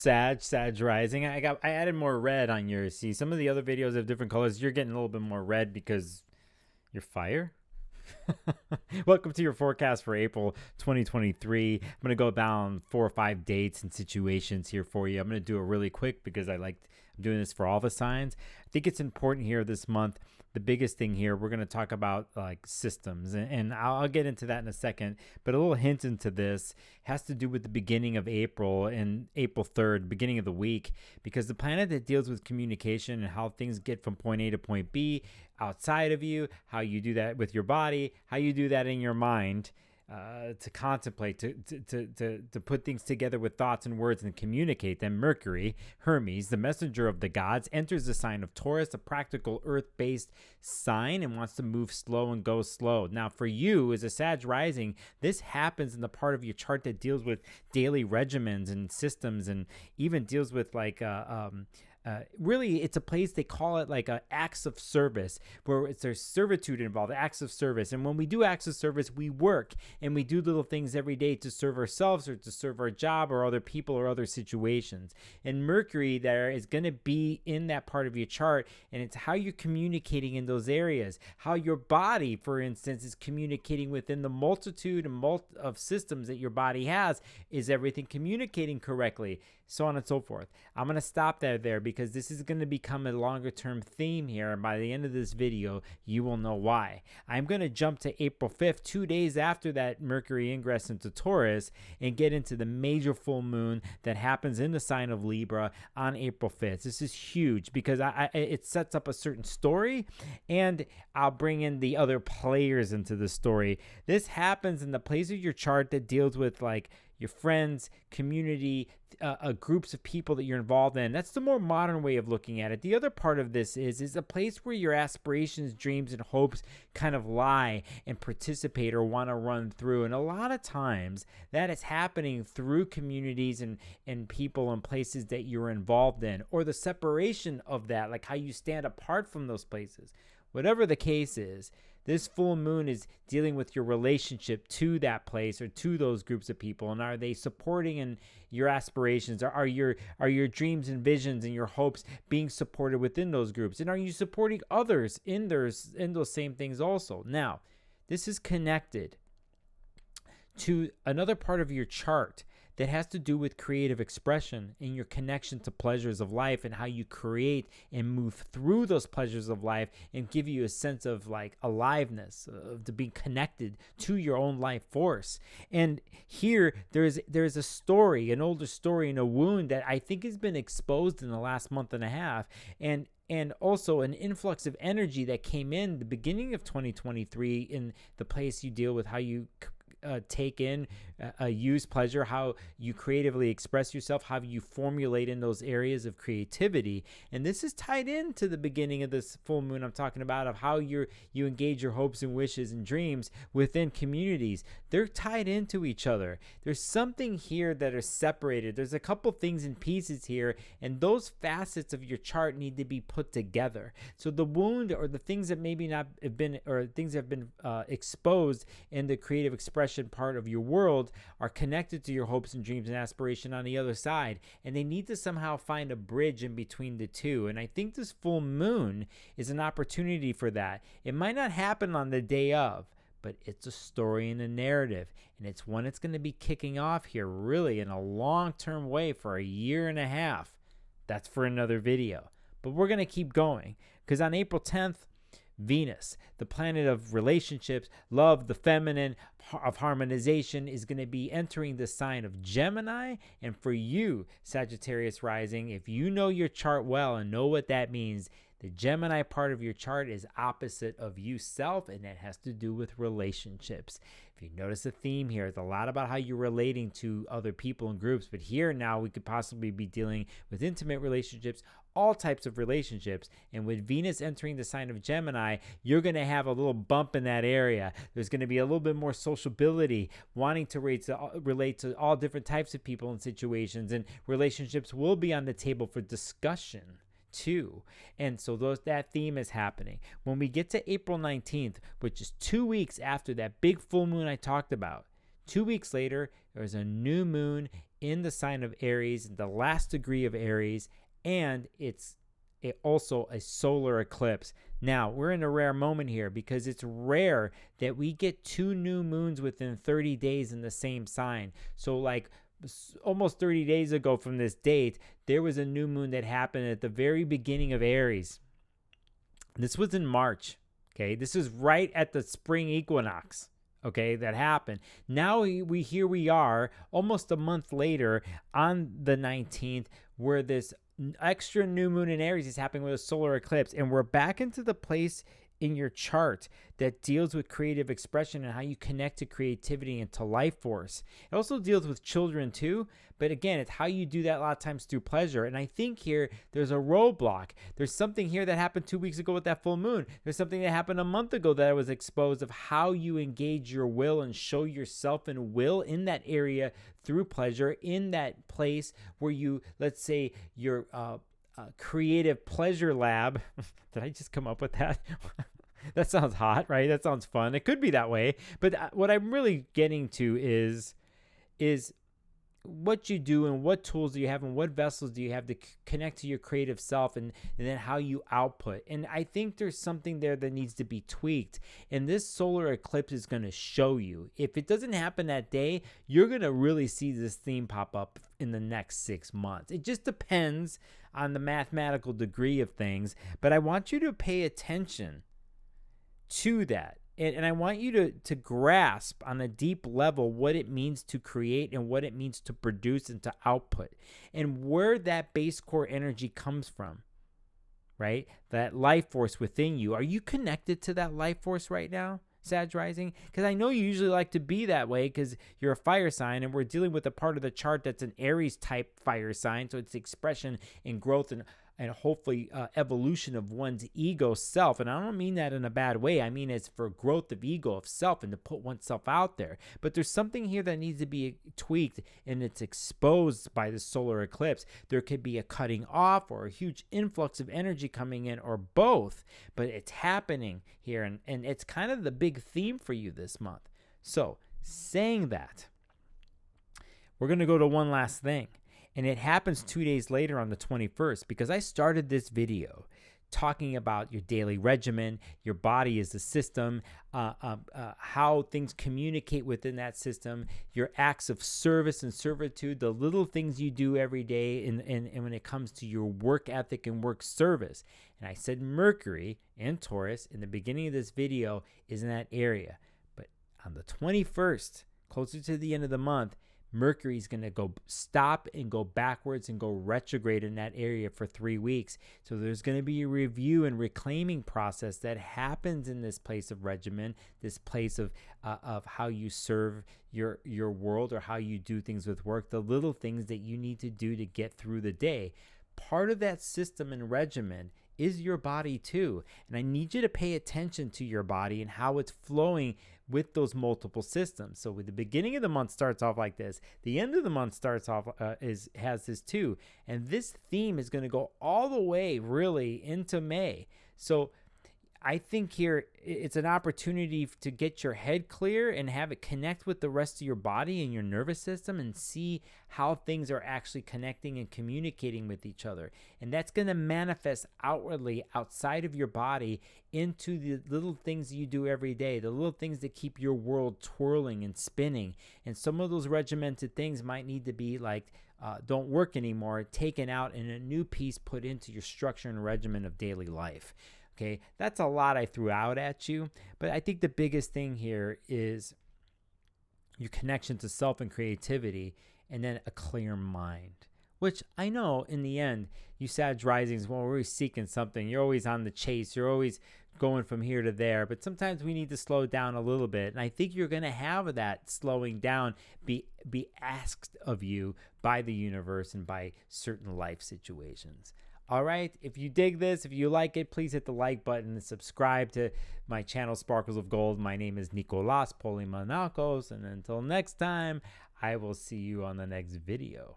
Sag rising. I added more red on yours. See, some of the other videos have different colors. You're getting a little bit more red because you're fire. Welcome to your forecast for April 2023. I'm going to go down 4 or 5 dates and situations here for you. I'm going to do it really quick because I'm doing this for all the signs. I think it's important here this month. The biggest thing here, we're going to talk about like systems, and I'll get into that in a second. But a little hint into this has to do with the beginning of April and April 3rd, beginning of the week, because the planet that deals with communication and how things get from point A to point B outside of you, how you do that with your body, how you do that in your mind, to contemplate, to put things together with thoughts and words and communicate them. Mercury, Hermes, the messenger of the gods, enters the sign of Taurus, a practical earth-based sign, and wants to move slow and go slow. Now, for you as a Sag rising, this happens in the part of your chart that deals with daily regimens and systems, and even deals with really, it's a place they call it like acts of service, where there's servitude involved, acts of service. And when we do acts of service, we work and we do little things every day to serve ourselves or to serve our job or other people or other situations. And Mercury there is going to be in that part of your chart, and it's how you're communicating in those areas, how your body, for instance, is communicating within the multitude of systems that your body has. Is everything communicating correctly? So on and so forth. I'm going to stop there because this is going to become a longer term theme here, and by the end of this video you will know why. I'm going to jump to April 5th, 2 days after that Mercury ingress into Taurus, and get into the major full moon that happens in the sign of Libra on April 5th. This is huge because it sets up a certain story, and I'll bring in the other players into the story. This happens in the place of your chart that deals with like your friends, community, groups of people that you're involved in. That's the more modern way of looking at it. The other part of this is a place where your aspirations, dreams, and hopes kind of lie and participate or want to run through. And a lot of times that is happening through communities and people and places that you're involved in, or the separation of that, like how you stand apart from those places. Whatever the case is, this full moon is dealing with your relationship to that place or to those groups of people, and are they supporting in your aspirations? Are your dreams and visions and your hopes being supported within those groups? And are you supporting others in those same things also? Now, this is connected to another part of your chart that has to do with creative expression and your connection to pleasures of life, and how you create and move through those pleasures of life and give you a sense of like aliveness, of to being connected to your own life force. And here there's a story, an older story, and a wound that I think has been exposed in the last month and a half, and also an influx of energy that came in the beginning of 2023 in the place you deal with how you take in, use pleasure, how you creatively express yourself, how you formulate in those areas of creativity. And this is tied into the beginning of this full moon I'm talking about, of how you engage your hopes and wishes and dreams within communities. They're tied into each other. There's something here that are separated. There's a couple things in pieces here, and those facets of your chart need to be put together. So the wound, or the things that maybe not have been, or things that have been exposed in the creative expression part of your world, are connected to your hopes and dreams and aspiration on the other side, and they need to somehow find a bridge in between the two. And I think this full moon is an opportunity for that. It might not happen on the day of, but it's a story and a narrative, and it's one that's going to be kicking off here really in a long-term way for a year and a half. That's for another video, but we're going to keep going, because on April 10th, Venus, the planet of relationships, love, the feminine, of harmonization, is going to be entering the sign of Gemini. And for you, Sagittarius rising, if you know your chart well and know what that means, the Gemini part of your chart is opposite of you self, and it has to do with relationships. If you notice a theme here, it's a lot about how you're relating to other people and groups, but here now we could possibly be dealing with intimate relationships, all types of relationships. And with Venus entering the sign of Gemini, you're going to have a little bump in that area. There's going to be a little bit more sociability, wanting to relate to all different types of people and situations, and relationships will be on the table for discussion too. And so that theme is happening. When we get to April 19th, which is 2 weeks after that big full moon I talked about, 2 weeks later, there's a new moon in the sign of Aries, the last degree of Aries, and it's also a solar eclipse. Now, we're in a rare moment here because it's rare that we get 2 new moons within 30 days in the same sign. So like almost 30 days ago from this date, there was a new moon that happened at the very beginning of Aries. This was in March. Okay, this is right at the spring equinox. Okay, that happened. Now here we are almost a month later on the 19th, where this extra new moon in Aries is happening with a solar eclipse, and we're back into the place in your chart that deals with creative expression and how you connect to creativity and to life force. It also deals with children too, but again, it's how you do that a lot of times through pleasure. And I think here there's a roadblock. There's something here that happened 2 weeks ago with that full moon. There's something that happened a month ago that was exposed of how you engage your will and show yourself and will in that area through pleasure, in that place where you, let's say, your creative pleasure lab. Did I just come up with that? That sounds hot, right? That sounds fun. It could be that way. But what I'm really getting to is what you do and what tools do you have and what vessels do you have to connect to your creative self, and then how you output. And I think there's something there that needs to be tweaked. And this solar eclipse is going to show you. If it doesn't happen that day, you're going to really see this theme pop up in the next 6 months. It just depends on the mathematical degree of things. But I want you to pay attention to that. And I want you to grasp on a deep level what it means to create and what it means to produce and to output, and where that base core energy comes from, right? That life force within you. Are you connected to that life force right now, Sag Rising? Because I know you usually like to be that way because you're a fire sign, and we're dealing with a part of the chart that's an Aries type fire sign. So it's expression and growth and hopefully evolution of one's ego self. And I don't mean that in a bad way. I mean it's for growth of ego, of self, and to put oneself out there. But there's something here that needs to be tweaked, and it's exposed by the solar eclipse. There could be a cutting off or a huge influx of energy coming in, or both. But it's happening here, and it's kind of the big theme for you this month. So saying that, we're going to go to one last thing. And it happens 2 days later on the 21st, because I started this video talking about your daily regimen, your body is a system, how things communicate within that system, your acts of service and servitude, the little things you do every day, and when it comes to your work ethic and work service. And I said Mercury in Taurus in the beginning of this video is in that area. But on the 21st, closer to the end of the month, Mercury's going to go stop and go backwards and go retrograde in that area for 3 weeks. So there's going to be a review and reclaiming process that happens in this place of regimen, this place of how you serve your world, or how you do things with work, the little things that you need to do to get through the day. Part of that system and regimen is your body too. And I need you to pay attention to your body and how it's flowing with those multiple systems. So with the beginning of the month starts off like this. The end of the month starts off has this too. And this theme is going to go all the way really into May. So I think here it's an opportunity to get your head clear and have it connect with the rest of your body and your nervous system, and see how things are actually connecting and communicating with each other. And that's going to manifest outwardly outside of your body into the little things you do every day, the little things that keep your world twirling and spinning. And some of those regimented things might need to be like, don't work anymore, taken out, and a new piece put into your structure and regimen of daily life. Okay, that's a lot I threw out at you, but I think the biggest thing here is your connection to self and creativity, and then a clear mind, which I know in the end, you Sag Risings, well, we're always seeking something. You're always on the chase. You're always going from here to there, but sometimes we need to slow down a little bit. And I think you're going to have that slowing down be asked of you by the universe and by certain life situations. All right, if you dig this, if you like it, please hit the like button and subscribe to my channel, Sparkles of Gold. My name is Nicolas Polimanakos, and until next time, I will see you on the next video.